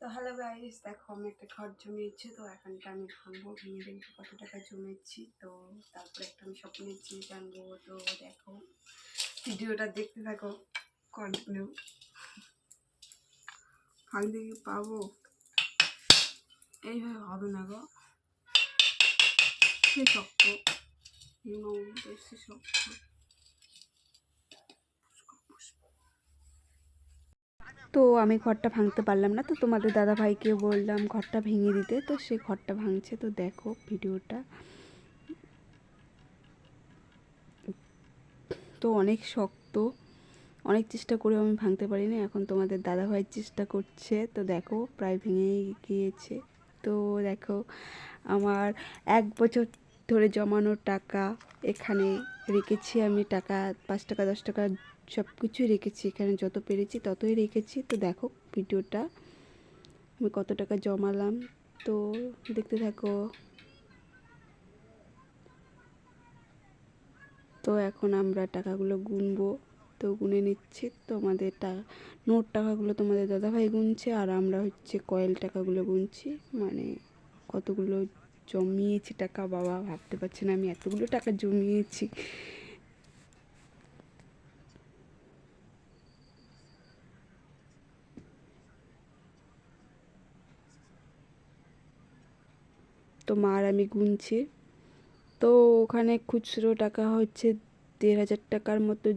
তো hello guys, দেখো আমি একটা ঘর জমিয়েছি। তো এখানটা আমি ভাঙবো, ভেঙে দেখবো কত টাকা জমেছি। তো তারপরে একটা আমি স্বপ্নের জিনিস আনবো। তো দেখো, ভিডিওটা দেখতে থাকো কন্টিনিউ। ভাঙতে কি পাবো? এইভাবে হবে না গো, সে শক্ত, বেশি শক্ত। তো আমি ঘরটা ভাঙতে পারলাম না, তো তোমাদের দাদা ভাইকে বললাম ঘরটা ভেঙে দিতে। তো সে ঘরটা ভাঙছে। তো দেখো ভিডিওটা, তো অনেক শক্ত, অনেক চেষ্টা করে আমি ভাঙতে পারিনি। এখন তোমাদের দাদা ভাই চেষ্টা করছে। তো দেখো প্রায় ভেঙেই গিয়েছে। তো দেখো আমার 1 বছর ধরে জমানো টাকা এখানে রেখেছি আমি। টাকা 5 টাকা 10 টাকা সব কিছুই রেখেছি এখানে, যত পেরেছি ততই রেখেছি। তো দেখো ভিডিওটা আমি কত টাকা জমালাম, তো দেখতে থাকো। তো এখন আমরা টাকাগুলো গুনবো। তো গুনে নিচ্ছি। তোমাদের নোট টাকাগুলো তোমাদের দাদাভাই গুনছে, আর আমরা হচ্ছে কয়েল টাকাগুলো গুনছি। মানে কতগুলো জমিয়েছি টাকা, বাবা ভাবতে পারছি না আমি এতগুলো টাকা জমিয়েছি। তো মার আমি গুনছি। তো ওখানে খুচরো টাকা হচ্ছে 1,500 টাকার মতো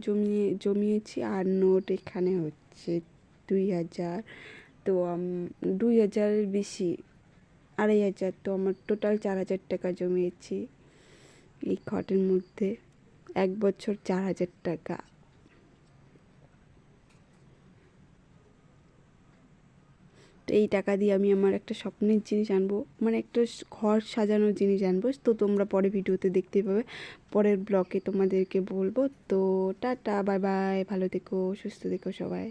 জমিয়েছি। আর নোট এখানে হচ্ছে 2,000। তো 2,000-এর বেশি, 2,500। তো আমার টোটাল 4,000 টাকা জমিয়েছি এই ঘটের মধ্যে। 1 বছর 4,000 টাকা। তো এই টাকা দিয়ে আমি আমার একটা স্বপ্নের জিনিস আনবো, মানে একটা ঘর সাজানোর জিনিস আনবো। তো তোমরা পরে ভিডিওতে দেখতে পাবে, পরের ব্লগে তোমাদেরকে বলবো। তো টাটা, বাই বাই, ভালো থেকো, সুস্থ থেকো সবাই।